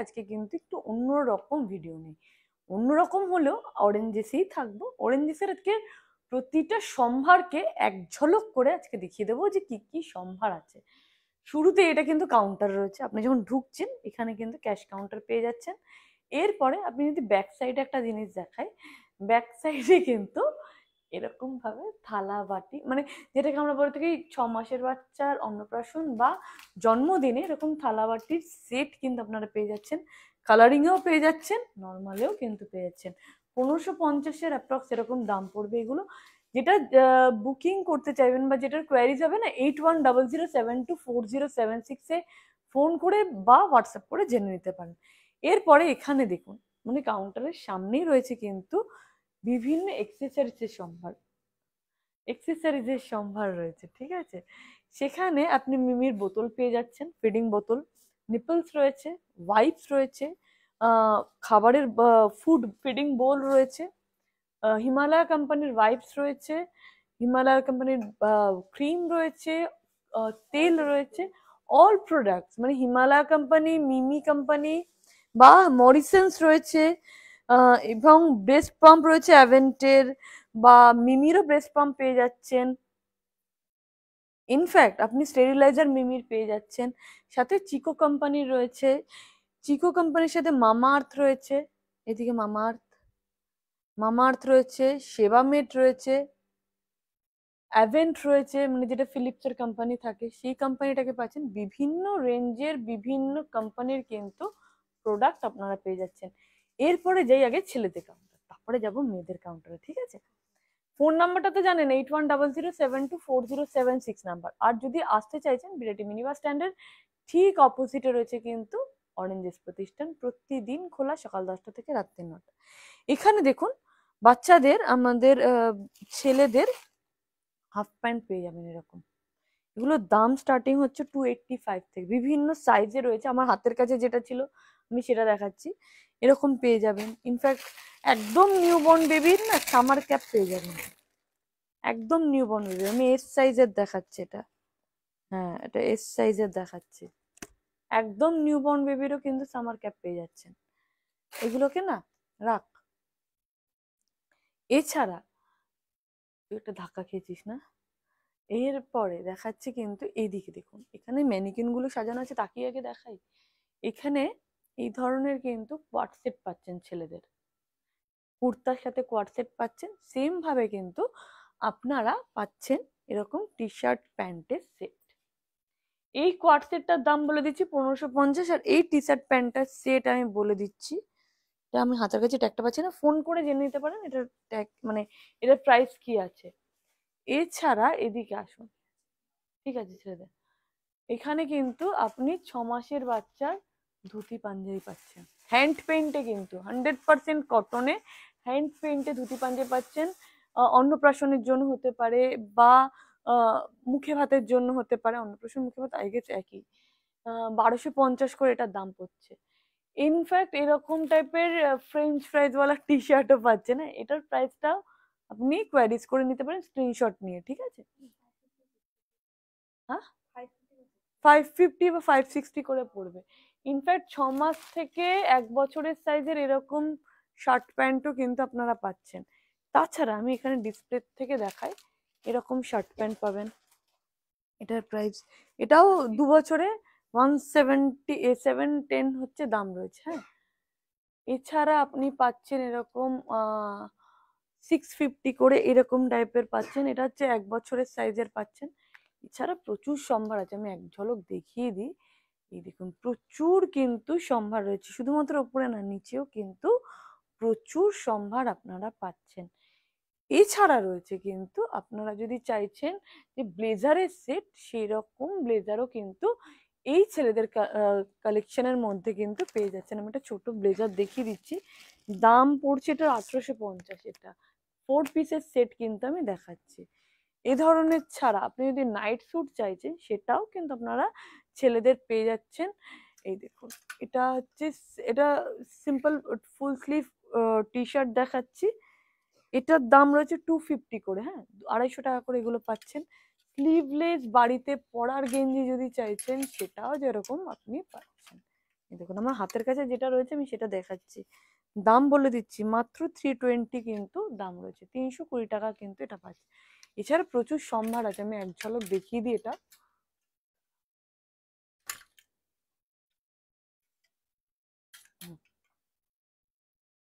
আজকে কিন্তু একটু অন্যরকম ভিডিও নেই, অন্যরকম হলেও অরেঞ্জেসেই থাকবো। অরেঞ্জেসের আজকে প্রতিটা সম্ভারকে এক ঝলক করে আজকে দেখিয়ে দেবো যে কি কি সম্ভার আছে। শুরুতে এটা কিন্তু কাউন্টার রয়েছে, আপনি যখন ঢুকছেন এখানে কিন্তু ক্যাশ কাউন্টার পেয়ে যাচ্ছেন। এরপরে আপনি যদি ব্যাক সাইডে একটা জিনিস দেখায়, ব্যাক সাইডে কিন্তু এরকম ভাবে থালা বাটি, মানে যেটাকে আমরা বলে থাকি 6 মাসের বাচ্চার অন্নপ্রাশন বা জন্মদিনে এরকম থালা বাটির সেট কিন্তু আপনারা পেয়ে যাচ্ছেন। কালারিংয়েও পেয়ে যাচ্ছেন, নর্মালেও কিন্তু পেয়ে যাচ্ছেন। 1550-এর অ্যাপ্রক্স এরকম দাম পড়বে এগুলো। যেটা বুকিং করতে চাইবেন বা যেটার কোয়ারিজ হবে না, 8100724076-এ ফোন করে বা হোয়াটসঅ্যাপ করে জেনে নিতে পারেন। এরপরে এখানে দেখুন, মানে কাউন্টারের সামনেই রয়েছে কিন্তু বিভিন্ন এক্সেসরিজের সম্ভার, এক্সেসরিজের সম্ভার রয়েছে, ঠিক আছে। সেখানে আপনি মিমির বোতল পেয়ে যাচ্ছেন, ফিডিং বোতল, নিপলস রয়েছে, ওয়াইপস রয়েছে, খাবারের ফুড ফিডিং বোল রয়েছে, হিমালয় কোম্পানির ওয়াইপস রয়েছে, হিমালয় কোম্পানির ক্রিম রয়েছে, তেল রয়েছে, অল প্রোডাক্টস মানে হিমালয় কোম্পানি, মিমি কোম্পানি বা মরিসন্স রয়েছে, এবং ব্রেস্ট পাম্প রয়েছে অ্যাভেন্টের বা মিমিরও ব্রেস্ট পাম্প পেয়ে যাচ্ছেন। ইনফ্যাক্ট আপনি স্টেরিলাইজার মিমির পেয়ে যাচ্ছেন, সাথে চিকো কোম্পানির রয়েছে, চিকো কোম্পানির সাথে মামা আর্থ রয়েছে, এদিকে মামা আর্থ, মামা আর্থ রয়েছে, সেবামেট রয়েছে, অ্যাভেন্ট রয়েছে, মানে যেটা ফিলিপসের কোম্পানি থাকে সেই কোম্পানিটাকে পাচ্ছেন। বিভিন্ন রেঞ্জের বিভিন্ন কোম্পানির কিন্তু প্রোডাক্ট আপনারা পেয়ে যাচ্ছেন। এরপরে যাই আগে ছেলেদের কাউন্টার, তারপরে যাব মেয়েদের কাউন্টারে, ঠিক আছে। ফোন নাম্বারটা তো জানেন, 8100724076 নাম্বার। আর যদি আসতে চাইছেন, বিরাটি মিনি বাস স্ট্যান্ডের ঠিক অপোজিটে রয়েছে কিন্তু অরেঞ্জেস প্রতিষ্ঠান, প্রতিদিন খোলা সকাল 10টা থেকে রাত্রি 9টা। এখানে দেখুন বাচ্চাদের, আমাদের ছেলেদের হাফ প্যান্ট পেয়ে যাবেন এরকম। এগুলোর দাম স্টার্টিং হচ্ছে 285 থেকে, বিভিন্ন সাইজে রয়েছে। আমার হাতের কাছে যেটা ছিল আমি সেটা দেখাচ্ছি, এরকম পেয়ে যাবেন। ইনফ্যাক্ট একদম নিউবর্ন বেবির না সামার ক্যাপ পেয়ে যাবেন, একদম নিউবর্ন বেবি। আমি এস সাইজের দেখাচ্ছি এটা, হ্যাঁ এটা এস সাইজের দেখাচ্ছি। একদম নিউবর্ন বেবিরও কিন্তু সামার ক্যাপ পেয়ে যাচ্ছেন। এগুলোকে না রাখ। এছাড়া তুই একটা ধাক্কা খেয়েছিস না। এরপরে দেখাচ্ছি কিন্তু এইদিকে দেখুন, এখানে ম্যানিকিন গুলো সাজানো আছে, তাকিয়ে আগে দেখাই। এখানে এই ধরনের কিন্তু কোয়ার্ড সেট পাচ্ছেন ছেলেদের, কুর্তার সাথে কোয়ার্ড সেট পাচ্ছেন। সেম ভাবে কিন্তু আপনারা পাচ্ছেন এরকম টি শার্ট প্যান্টের সেট। এই কোয়ার্ড সেটটার দাম বলে দিচ্ছি 1550, আর এই টি শার্ট প্যান্টটার সেট আমি বলে দিচ্ছি, এটা আমি হাতের কাছে ট্যাগটা পাচ্ছি না, ফোন করে জেনে নিতে পারেন এটার ট্যাগ মানে এটার প্রাইস কি আছে। এছাড়া এদিকে আসুন, ঠিক আছে ছেলেদের, এখানে কিন্তু আপনি 6 মাসের বাচ্চার ধুতি পাঞ্জাবি পাচ্ছেন হ্যান্ড পেইন্টে, কিন্তু 100% কটনে হ্যান্ড পেইন্টে ধুতি পাঞ্জাবি পাচ্ছেন। অন্নপ্রাশনের জন্য হতে পারে বা মুখে ভাতের জন্য হতে পারে, অন্নপ্রাশন মুখে ভাত আই গেস একই। 1250 করে এটার দাম পড়ছে। ইনফ্যাক্ট এরকম টাইপের ফ্রেঞ্চ ফ্রাইজ ওয়ালা টি শার্টও পাচ্ছে না, এটার প্রাইসটাও আপনি কোয়ারিজ করে নিতে পারেন স্ক্রিনশট নিয়ে, ঠিক আছে। হ্যাঁ 550 বা 560 করে পড়বে। ইনফ্যাক্ট 6 মাস থেকে 1 বছরের সাইজের এরকম শার্ট প্যান্টও কিন্তু আপনারা পাচ্ছেন। তাছাড়া আমি এখানে ডিসপ্লে থেকে দেখাই, এরকম শার্ট প্যান্ট পাবেন, এটার প্রাইস, এটাও 2 বছরে 170 710 হচ্ছে দাম রয়েছে, হ্যাঁ। এছাড়া আপনি পাচ্ছেন এরকম 650 করে এরকম টাইপের পাচ্ছেন, এটা হচ্ছে 1 বছরের সাইজের পাচ্ছেন। এছাড়া প্রচুর সম্ভার আছে, আমি এক ঝলক দেখিয়ে দিই। এই দেখুন প্রচুর কিন্তু সম্ভার রয়েছে, শুধুমাত্র উপরে না নিচেও কিন্তু প্রচুর সম্ভার আপনারা পাচ্ছেন। এছাড়া রয়েছে কিন্তু আপনারা যদি চাইছেন যে ব্লেজারের সেট, সেই রকম ব্লেজারও কিন্তু এই ছেলেদের কালেকশনের মধ্যে কিন্তু পেয়ে যাচ্ছেন। আমি একটা ছোট ব্লেজার দেখিয়ে দিচ্ছি, দাম পড়ছে এটা 1850। এটা 4 পিসের সেট কিন্তু আমি দেখাচ্ছি। এই ধরনের ছাড়া আপনি যদি নাইট স্যুট চাইছেন সেটাও কিন্তু আপনারা ছেলেদের পেয়ে যাচ্ছেন। এই দেখুন এটা হচ্ছে, এটা simple full sleeve T shirt দেখাচ্ছি, এটার দাম রয়েছে 250 করে, হ্যাঁ 250 টাকা করে এগুলো পাচ্ছেন। স্লিভলেস বাড়িতে পরার গেঞ্জি যদি চাইছেন সেটাও যেরকম আপনি পাচ্ছেন, এই দেখুন আমার হাতের কাছে যেটা রয়েছে আমি সেটা দেখাচ্ছি, দাম বলে দিচ্ছি মাত্র 320 কিন্তু দাম রয়েছে, 320 টাকা কিন্তু এটা পাচ্ছে। এছাড়া প্রচুর সম্ভার আছে, আমি এক ঝলক দেখিয়ে দিই এটা।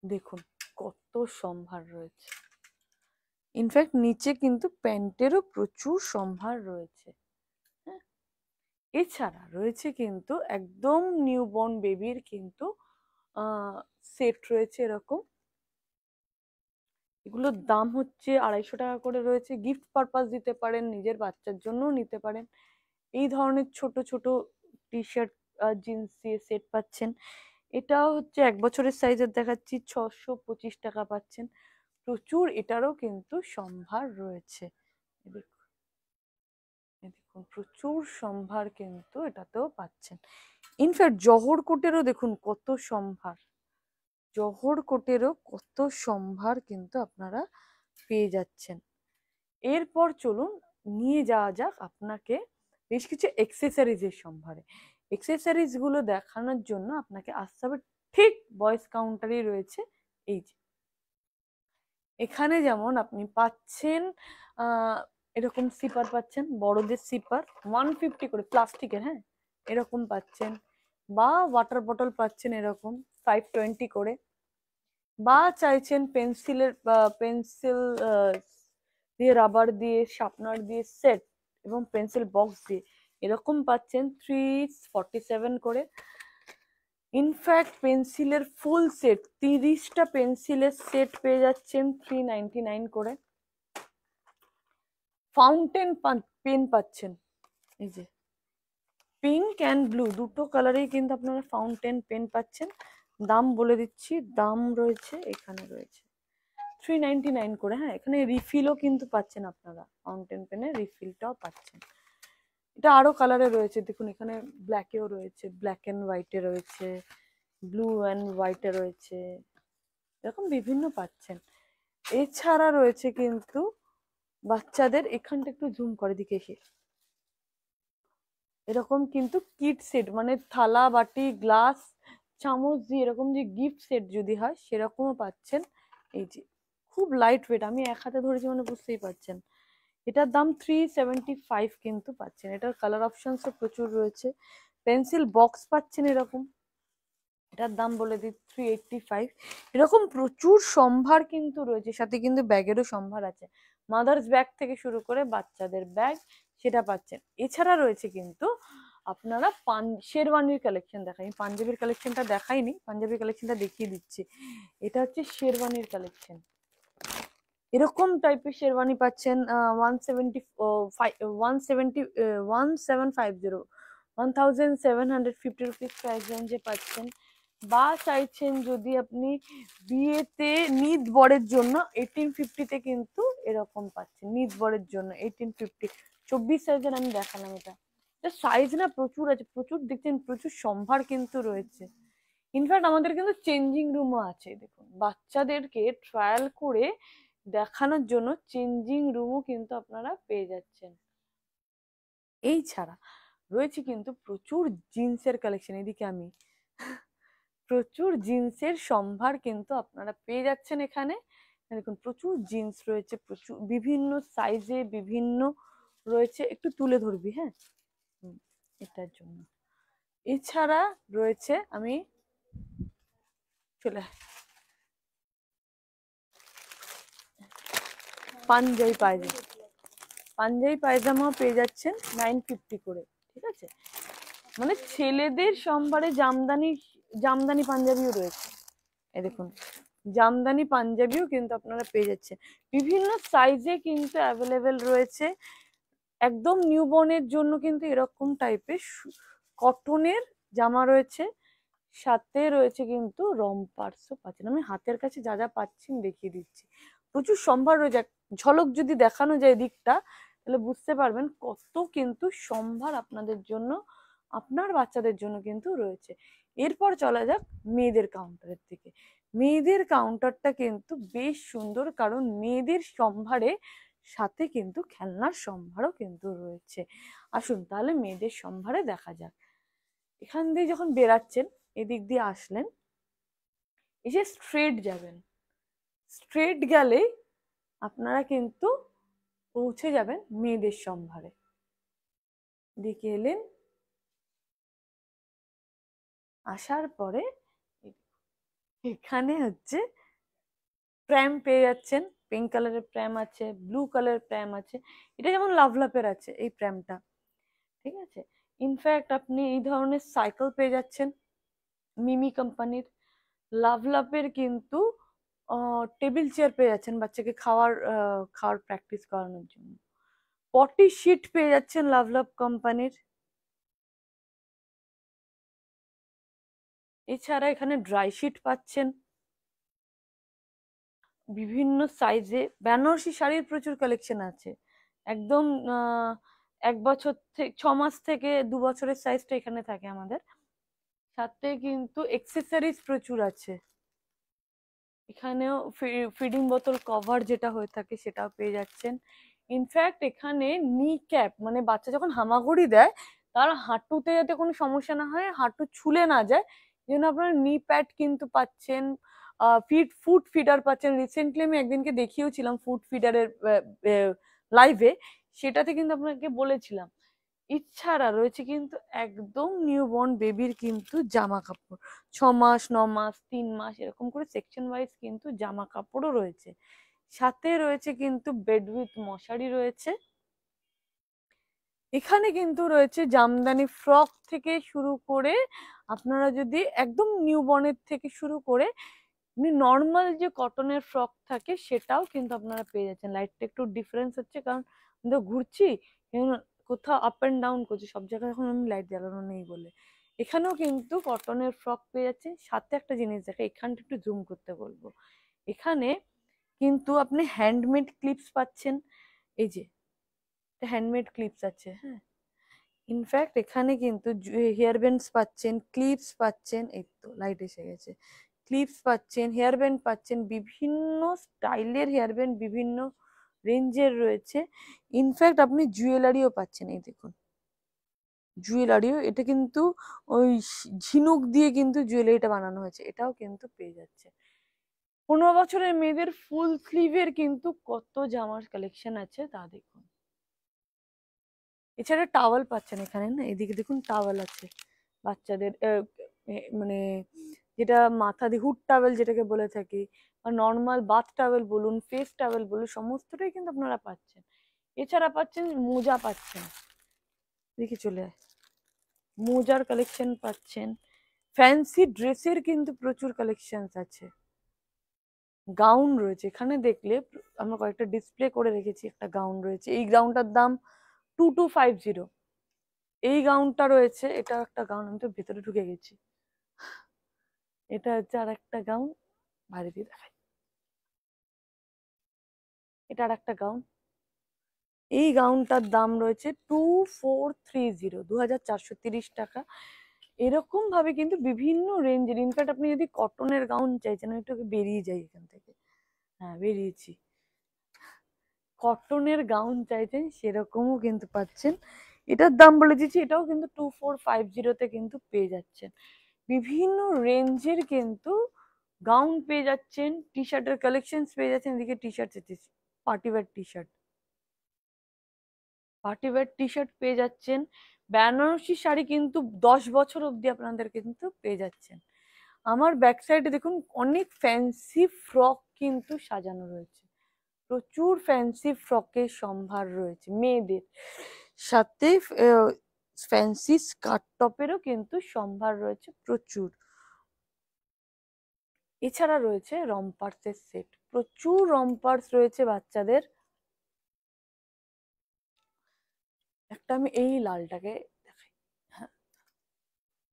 দেখুন কত সম্ভার রয়েছে, ইনফ্যাক্ট নিচে কিন্তু প্যান্টেরও প্রচুর সম্ভার রয়েছে। হ্যাঁ, এছাড়া রয়েছে কিন্তু একদম নিউবর্ন বেবির কিন্তু সেট রয়েছে এরকম, এগুলোর দাম হচ্ছে 250 টাকা করে রয়েছে। গিফট পারপাস দিতে পারেন, নিজের বাচ্চার জন্যও নিতে পারেন। এই ধরনের ছোট ছোট টি শার্ট জিন্স দিয়ে সেট পাচ্ছেন। এটাও হচ্ছে 1 বছরের সাইজের দেখাচ্ছি, 625 টাকা পাচ্ছেন। প্রচুর এটারও কিন্তু সম্ভার রয়েছে। দেখুন প্রচুর সম্ভার কিন্তু এটাতেও পাচ্ছেন। ইনফ্যাক্ট জহর কোটেরও দেখুন কত সম্ভার, জহর কোটেরও কত সম্ভার কিন্তু আপনারা পেয়ে যাচ্ছেন। এরপর চলুন নিয়ে যাওয়া যাক আপনাকে বেশ কিছু এক্সেসরিজ এর সম্ভারে। এক্সেসরিজ গুলো দেখানোর জন্য আপনাকে আসতে হবে ঠিক বয়েজ কাউন্টারই রয়েছে। এই যে এখানে যেমন আপনি পাচ্ছেন এরকম সিপার পাচ্ছেন, বড়দের সিপার 150 করে প্লাস্টিকের, হ্যাঁ এরকম পাচ্ছেন, বা ওয়াটার বটল পাচ্ছেন এরকম 520 করে, বা চাইছেন পেন্সিলের পেন্সিল দিয়ে, রাবার দিয়ে, শার্পনার দিয়ে সেট এবং পেন্সিল বক্স দিয়ে এরকম পাচ্ছেন 347 করে। ইনফ্যাক্ট পেন্সিলের ফুল সেট 30টা পেন্সিলের সেট পেয়ে যাচ্ছেন 399 করে। ফাউন্টেন পেন পাচ্ছেন, এই যে পিঙ্ক অ্যান্ড ব্লু দুটো কালারেই কিন্তু আপনারা ফাউন্টেন পেন পাচ্ছেন। দাম বলে দিচ্ছি, দাম রয়েছে এখানে রয়েছে 399 করে। হ্যাঁ এখানে রিফিলও কিন্তু পাচ্ছেন আপনারা, ফাউন্টেন পেনের রিফিলটাও পাচ্ছেন। এটা আরো কালারে রয়েছে, দেখুন এখানে ব্ল্যাকেও রয়েছে, ব্ল্যাক অ্যান্ড হোয়াইটে রয়েছে, ব্লু অ্যান্ড হোয়াইটে রয়েছে, এরকম বিভিন্ন পাচ্ছেন। এছাড়া রয়েছে কিন্তু বাচ্চাদের, এখানটা একটু জুম করে দিকে এসে, এরকম কিন্তু কিট সেট মানে থালা বাটি গ্লাস চামচ দিয়ে এরকম যে গিফট সেট যদি হয় সেরকমও পাচ্ছেন। এই যে খুব লাইট ওয়েট, আমি এক হাতে ধরেছি মানে বুঝতেই পারছেন। এটার দাম 375 কিন্তু পাচ্ছেন। এটার কালার অপশনসও প্রচুর রয়েছে। পেন্সিল বক্স পাচ্ছেন এরকম, এটার দাম বলে দিই 385। এরকম প্রচুর সম্ভার কিন্তু রয়েছে, সাথে কিন্তু ব্যাগেরও সম্ভার আছে, মাদার্স ব্যাগ থেকে শুরু করে বাচ্চাদের ব্যাগ সেটা পাচ্ছেন। এছাড়া রয়েছে কিন্তু আপনারা শেরওয়ানির কালেকশন দেখাই, পাঞ্জাবির কালেকশনটা দেখাইনি, পাঞ্জাবির কালেকশনটা দেখিয়ে দিচ্ছি। এটা হচ্ছে শেরওয়ানির কালেকশন, এরকম টাইপের শেরওয়ানি পাচ্ছেন 1750 রুপিস প্রাইস রেঞ্জে পাচ্ছেন। বা চাইছেন যদি আপনি বিয়েতে নিদ বরের জন্য 1850-তে কিন্তু এরকম পাচ্ছেন, নিদ বরের জন্য 1850, 24 সাইজের আমি দেখালাম। এটা সাইজ না প্রচুর আছে, প্রচুর দেখছেন, প্রচুর সম্ভার কিন্তু রয়েছে। ইনফ্যাক্ট আমাদের কিন্তু চেঞ্জিং রুমও আছে, দেখুন বাচ্চাদেরকে ট্রায়াল করে দেখানোর জন্য চেঞ্জিং রুমও কিন্তু আপনারা পেয়ে যাচ্ছেন। এই ছাড়া রয়েছে কিন্তু প্রচুর জিন্সের কালেকশন, এদিকে আমি প্রচুর জিন্সের সম্ভার কিন্তু আপনারা পেয়ে যাচ্ছেন এখানে। দেখুন প্রচুর জিন্স রয়েছে, প্রচুর বিভিন্ন সাইজে বিভিন্ন রয়েছে, একটু তুলে ধরবি হ্যাঁ এটার জন্য। এছাড়া রয়েছে, আমি চলে পাঞ্জাবি পায়জামা, পাঞ্জাবি পায়জামাও পেয়ে যাচ্ছেন 950 করে, ঠিক আছে। মানে ছেলেদের সম্ভারে জামদানি, জামদানি পাঞ্জাবিও রয়েছে, এই দেখুন জামদানি পাঞ্জাবিও কিন্তু আপনারা পেয়ে যাচ্ছেন, বিভিন্ন সাইজে কিন্তু অ্যাভেলেবেল রয়েছে। একদম নিউবর্নের জন্য কিন্তু এরকম টাইপের কটনের জামা রয়েছে, সাথে রয়েছে কিন্তু রমপার্সও পাচ্ছেন। আমি হাতের কাছে যা যা পাচ্ছি দেখিয়ে দিচ্ছি, প্রচুর সম্ভার রয়েছে। ঝলক যদি দেখানো যায় দিকটা তাহলে বুঝতে পারবেন কত কিন্তু সম্ভার আপনাদের জন্য, আপনার বাচ্চাদের জন্য কিন্তু রয়েছে। এরপর চলা যাক মেয়েদের কাউন্টারের দিকে। মেয়েদের কাউন্টারটা কিন্তু বেশ সুন্দর, কারণ মেয়েদের সম্ভারে সাথে কিন্তু খেলনার সম্ভারও কিন্তু রয়েছে। আসুন তাহলে মেয়েদের সম্ভারে দেখা যাক। এখান দিয়ে যখন বেরাচ্ছেন এদিক দিয়ে আসলেন, এসে স্ট্রেট যাবেন, স্ট্রেট গেলে আপনারা কিন্তু পৌঁছে যাবেন মেয়েদের সম্ভারে। দিকে এলেন, আসার পরে এখানে হচ্ছে প্র্যাম পেয়ে যাচ্ছেন, পিঙ্ক কালারের প্র্যাম আছে, ব্লু কালারের প্র্যাম আছে, এটা যেমন লাভলাপের আছে এই প্র্যামটা, ঠিক আছে। ইনফ্যাক্ট আপনি এই ধরনের সাইকেল পেয়ে যাচ্ছেন মিমি কোম্পানির। লাভলাপের কিন্তু টেবিল চেয়ার পেয়ে যাচ্ছেন বাচ্চাকে খাওয়ার প্র্যাকটিস করানোর জন্য। পটি শিট পেয়ে যাচ্ছেন লাভলাভ কোম্পানির। এছাড়া এখানে ড্রাই শিট পাচ্ছেন বিভিন্ন সাইজে। বেনারসি শাড়ির প্রচুর কালেকশন আছে, একদম 1 বছর থেকে 6 মাস থেকে 2 বছরের সাইজটা এখানে থাকে আমাদের। সাথে কিন্তু এক্সেসরিজ প্রচুর আছে, এখানেও ফিডিং বোতল কভার যেটা হয়ে থাকে সেটাও পেয়ে যাচ্ছেন। ইনফ্যাক্ট এখানে নি ক্যাপ, মানে বাচ্চা যখন হামাগুড়ি দেয় তার হাঁটুতে যাতে কোনো সমস্যা না হয়, হাঁটু ছুলে না যায়, এই জন্য আপনারা নি প্যাড কিন্তু পাচ্ছেন। ফুড ফিডার পাচ্ছেন। রিসেন্টলি আমি একদিনকে দেখিয়েছিলাম ফুড ফিডারের লাইভে, সেটাতে কিন্তু আপনাকে বলেছিলাম। এছাড়া রয়েছে কিন্তু একদম নিউবর্ন বেবির কিন্তু জামা কাপড়, 6 মাস, 9 মাস, 3 মাস এরকম করে সেকশন ওয়াইজ কিন্তু জামা কাপড়ও রয়েছে। সাথে রয়েছে কিন্তু বেড উইথ মশারি রয়েছে। এখানে কিন্তু রয়েছে জামদানি ফ্রক থেকে শুরু করে, আপনারা যদি একদম নিউবর্নের থেকে শুরু করে নর্মাল যে কটনের ফ্রক থাকে সেটাও কিন্তু আপনারা পেয়ে যাচ্ছেন। লাইটটা একটু ডিফারেন্স হচ্ছে কারণ আমি তো ঘুরছি, কোথাও আপ অ্যান্ড ডাউন করছি, সব জায়গায় এখন আমি লাইট জ্বালানো নেই বলে। এখানেও কিন্তু কটনের ফ্রক পেয়ে যাচ্ছেন। সাথে একটা জিনিস দেখে, এখানটা একটু জুম করতে বলবো, এখানে কিন্তু আপনি হ্যান্ডমেড ক্লিপস পাচ্ছেন। এই যে হ্যান্ডমেড ক্লিপস আছে, হ্যাঁ। ইনফ্যাক্ট এখানে কিন্তু হেয়ার ব্যান্ডস পাচ্ছেন, ক্লিপস পাচ্ছেন, এই তো লাইট এসে গেছে, ক্লিপস পাচ্ছেন, হেয়ার ব্যান্ড পাচ্ছেন, বিভিন্ন স্টাইলের হেয়ার ব্যান্ড বিভিন্ন রেঞ্জের রয়েছে। ইনফ্যাক্ট আপনি জুয়েলারিও পাচ্ছেন, এই দেখুন জুয়েলারিও, এটা কিন্তু ওই ঝিনুক দিয়ে কিন্তু জুয়েলারিটা বানানো হয়েছে, এটাও কিন্তু পেয়ে যাচ্ছে। 15 বছরের মেয়েদের ফুল স্লিভের কিন্তু কত জামার কালেকশন আছে তা দেখুন। এছাড়া টাওয়াল পাচ্ছেন এখানে, না এদিকে দেখুন টাওয়াল আছে বাচ্চাদের, মানে যেটা মাথা দিয়ে হুড টাওয়েল যেটাকে বলে থাকি, বা নর্মাল বাথ টাওয়েল বলুন, ফেস টাওয়েল বলুন, সমস্তটাই কিন্তু আপনারা পাচ্ছেন। এছাড়া পাচ্ছেন মোজা পাচ্ছেন, দেখি চলে আয়, মোজার কালেকশন পাচ্ছেন। ফ্যান্সি ড্রেসের কিন্তু প্রচুর কালেকশন আছে। গাউন রয়েছে এখানে, দেখলে আমরা কয়েকটা ডিসপ্লে করে রেখেছি, একটা গাউন রয়েছে, এই গাউনটার দাম 2250। এই গাউনটা রয়েছে, এটা একটা গাউন, আমি তো ভেতরে ঢুকে গেছি। এটা হচ্ছে আর একটা গাউন, বাইরে দিয়ে দেখাই, এটা আর একটা গাউন। এই গাউনটার দাম রয়েছে 2430, 2430 টাকা। এরকম ভাবে কিন্তু বিভিন্ন রেঞ্জের, ইনফ্যাক্ট আপনি যদি কটনের গাউন চাইছেন, আমি একটু বেরিয়ে যাই এখান থেকে, হ্যাঁ বেরিয়েছি, কটনের গাউন চাইছেন সেরকমও কিন্তু পাচ্ছেন। এটার দাম বলে দিচ্ছি, এটাও কিন্তু 2450-তে কিন্তু পেয়ে যাচ্ছেন। বিভিন্ন রেঞ্জের কিন্তু গাউন পেয়ে যাচ্ছেন, টি শার্টের কালেকশন পেয়ে যাচ্ছেন। এদিকে T shirt, party wear T shirt, party wear T shirt পেয়ে যাচ্ছেন। বেনারসি শাড়ি কিন্তু 10 বছর অবধি আপনাদের কিন্তু পেয়ে যাচ্ছেন। আমার ব্যাক সাইডে দেখুন অনেক ফ্যান্সি ফ্রক কিন্তু সাজানো রয়েছে, প্রচুর ফ্যান্সি ফ্রকের সম্ভার রয়েছে মেয়েদের। সাথে ফ্যান্সি স্কার্ট টপেরও কিন্তু সম্ভার রয়েছে প্রচুর। এছাড়া রয়েছে রম্পার্সের সেট, প্রচুর রম্পার্স রয়েছে বাচ্চাদের। একটা আমি এই লালটাকে দেখাই, হ্যাঁ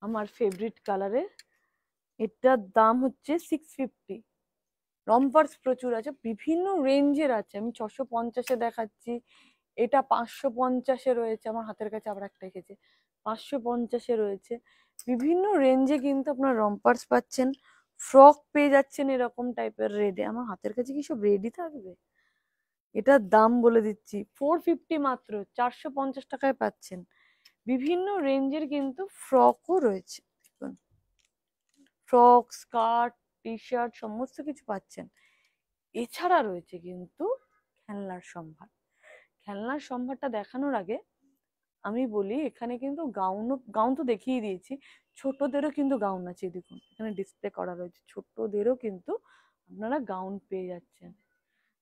আমার ফেভারিট কালারের, এটার দাম হচ্ছে 650। রম্পার্স প্রচুর আছে, বিভিন্ন রেঞ্জের আছে, আমি 650-এ দেখাচ্ছি, এটা 550-এ রয়েছে, আমার হাতের কাছে আবার একটা রেখেছে, 550-এ রয়েছে। বিভিন্ন রেঞ্জে কিন্তু আপনার রম্পার্স পাচ্ছেন, ফ্রক পেয়ে যাচ্ছেন এরকম টাইপের রেডে। আমার হাতের কাছে কি সব রেডি থাকবে? এটার দাম বলে দিচ্ছি 450 মাত্র, 450 টাকায় পাচ্ছেন। বিভিন্ন রেঞ্জের কিন্তু ফ্রকও রয়েছে, দেখুন ফ্রক, স্কার্ট, টি শার্ট সমস্ত কিছু পাচ্ছেন। এছাড়া রয়েছে কিন্তু খেলনার সম্ভার। খেলনার সম্ভারটা দেখানোর আগে আমি বলি, এখানে কিন্তু গাউন তো দেখিয়ে দিয়েছি, ছোটদেরও কিন্তু গাউন আছে। দেখুন এখানে ডিসপ্লে করা রয়েছে, ছোটদেরও কিন্তু আপনারা গাউন পেয়ে যাচ্ছেন।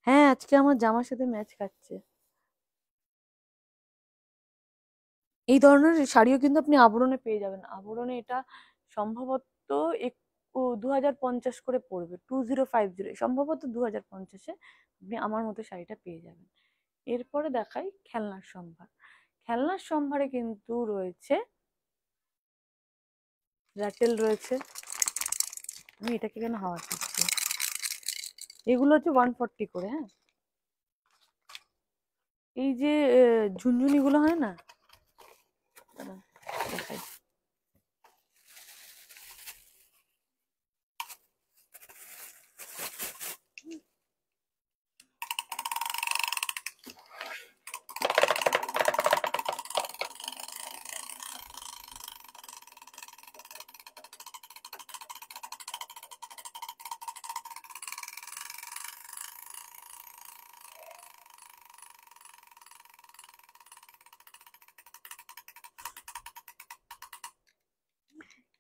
হ্যাঁ, আজকে আমার জামার সাথে ম্যাচ খাচ্ছে। এই ধরনের শাড়িও কিন্তু আপনি আবরণে পেয়ে যাবেন। আবরণে এটা সম্ভবত 2050 করে পড়বে, 2050, সম্ভবত 2050-এ আপনি আমার মতো শাড়িটা পেয়ে যাবেন। এরপরে দেখাই খেলনার সম্ভার। খেলনার সম্ভারে কিন্তু রয়েছে র্যাটেল রয়েছে। আমি এটাকে কেন হাওয়া দিচ্ছি, এগুলো হচ্ছে 140 করে। হ্যাঁ, এই যে ঝুনঝুনি গুলো হয় না, দেখাই।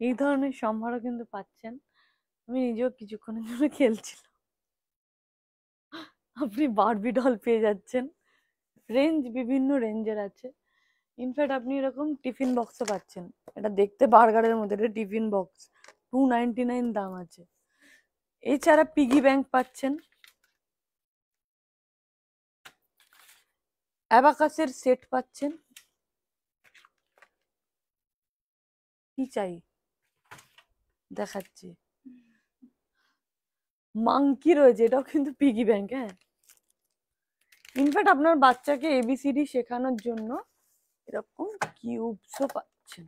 এই ধরনের সম্ভারও কিন্তু পাচ্ছেন। আমি নিজেও কিছুক্ষণের জন্য খেলছিলাম। আপনি বারবি ডল পেয়ে যাচ্ছেন, রেঞ্জ বিভিন্ন রেঞ্জের আছে। ইনফ্যাক্ট আপনি এরকম টিফিন বক্সও পাচ্ছেন। এটা দেখতে বার্গারের মধ্যে, এটা টিফিন বক্স, 299 দাম আছে। এছাড়া পিগি ব্যাংক পাচ্ছেন, অ্যাবাকাসের সেট পাচ্ছেন। কি চাই দেখাচ্ছি, মাংকি রয়েছে, এটাও কিন্তু পিগি ব্যাংক। হ্যাঁ, ইনফ্যাক্ট আপনার বাচ্চাকে এবিসিডি শেখানোর জন্য এরকম কিউবসও পাচ্ছেন।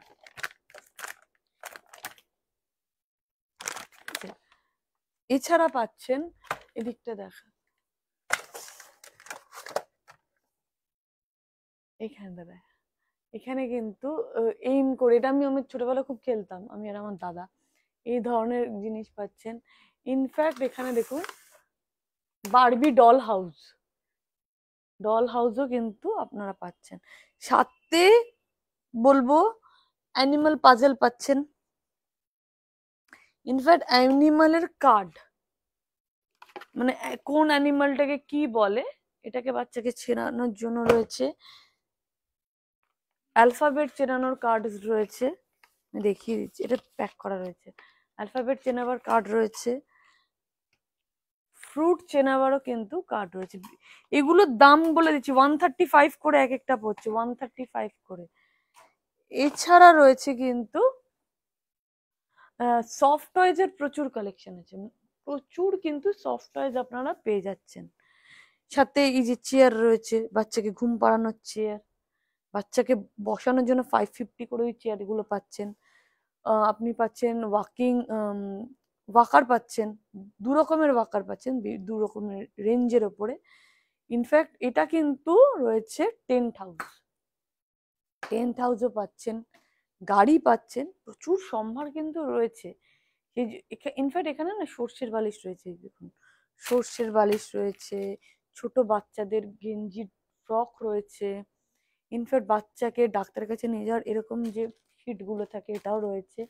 এছাড়া পাচ্ছেন, এদিকটা দেখা, এখানটা দেখ, এখানে কিন্তু এইম করে, এটা আমি আমার ছোটবেলা খুব খেলতাম, আমি আর আমার দাদা। এই ধরনের জিনিস পাচ্ছেন। ইনফ্যাক্ট এখানে দেখুন বারবি ডল হাউসও কিন্তু আপনারা পাচ্ছেন। সাথে বলবো অ্যানিমাল পাজেল পাচ্ছেন। ইনফ্যাক্ট অ্যানিমালের কার্ড, মানে কোন অ্যানিমালটাকে কি বলে এটাকে বাচ্চাকে চেনানোর জন্য রয়েছে। অ্যালফাবেট চেনানোর কার্ড রয়েছে, আমি দেখিয়ে দিচ্ছি, এটা প্যাক করা রয়েছে। অ্যালফাবেট চেনাবার কার্ড রয়েছে, ফ্রুট চেনাবারও কিন্তু কার্ড রয়েছে। এগুলোর দাম বলে দিচ্ছি, 135 করে এক একটা পড়ছে, 135 করে। এছাড়া রয়েছে কিন্তু সফট টয়েজ এর প্রচুর কালেকশন আছে, প্রচুর কিন্তু সফট টয়েজ আপনারা পেয়ে যাচ্ছেন। সাথে এই যে চেয়ার রয়েছে, বাচ্চাকে ঘুম পাড়ানোর চেয়ার, বাচ্চাকে বসানোর জন্য 550 করে ওই চেয়ার গুলো পাচ্ছেন। আপনি পাচ্ছেন ওয়াকার পাচ্ছেন, দু রকমের ওয়াকার পাচ্ছেন, দু রকমের রেঞ্জের ওপরে। ইনফ্যাক্ট এটা কিন্তু রয়েছে টেন্ট হাউসও পাচ্ছেন, গাড়ি পাচ্ছেন, প্রচুর সম্ভার কিন্তু রয়েছে। ইনফ্যাক্ট এখানে না সর্ষের বালিশ রয়েছে, দেখুন সর্ষের বালিশ রয়েছে, ছোট বাচ্চাদের গেঞ্জি ফ্রক রয়েছে। ইনফ্যাক্ট বাচ্চাকে ডাক্তারের কাছে নিয়ে যাওয়ার এরকম যে কিট গুলো থাকে, এটাও রয়েছে।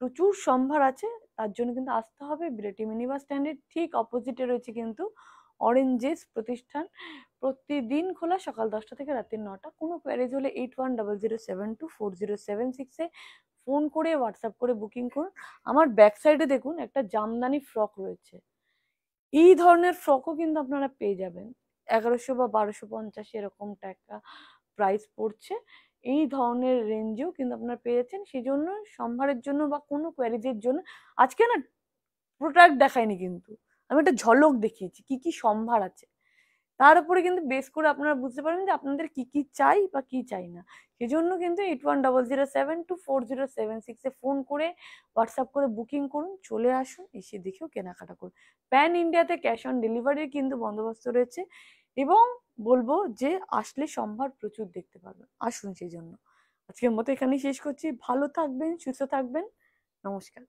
প্রচুর সম্ভার আছে, তার জন্য কিন্তু আসতে হবে বিরাটি মিনি বাস স্ট্যান্ডের ঠিক অপোজিটে রয়েছে কিন্তু অরেঞ্জেস প্রতিষ্ঠান। প্রতিদিন খোলা, সকাল 10টা থেকে রাত্রি 9টা। কোনো কোয়ারিজ হলে 8100724076-এ ফোন করে হোয়াটসঅ্যাপ করে বুকিং করুন। আমার ব্যাক সাইডে দেখুন একটা জামদানি ফ্রক রয়েছে, এই ধরনের ফ্রকও কিন্তু আপনারা পেয়ে যাবেন। 1100 বা 1250 এরকম টাকা প্রাইস পড়ছে। এই ধরনের রেঞ্জেও কিন্তু আপনারা পেয়ে যাচ্ছেন। সেই জন্য সম্ভারের জন্য বা কোনো কোয়ারিজের জন্য আজকে না প্রোডাক্ট দেখায়নি, কিন্তু আমি একটা ঝলক দেখিয়েছি কি কি সম্ভার আছে। তার উপরে কিন্তু বেস করে আপনারা বুঝতে পারবেন যে আপনাদের কি কি চাই বা কি চাই না। সেজন্য কিন্তু 8100724076-এ ফোন করে হোয়াটসঅ্যাপ করে বুকিং করুন, চলে আসুন, এসে দেখেও কেনাকাটা করুন। প্যান ইন্ডিয়াতে ক্যাশ অন ডেলিভারির কিন্তু বন্দোবস্ত রয়েছে, এবং বলবো যে আসলে সম্ভার প্রচুর দেখতে পারবেন, আসুন। সেই জন্য আজকের মতো এখানেই শেষ করছি। ভালো থাকবেন, সুস্থ থাকবেন, নমস্কার।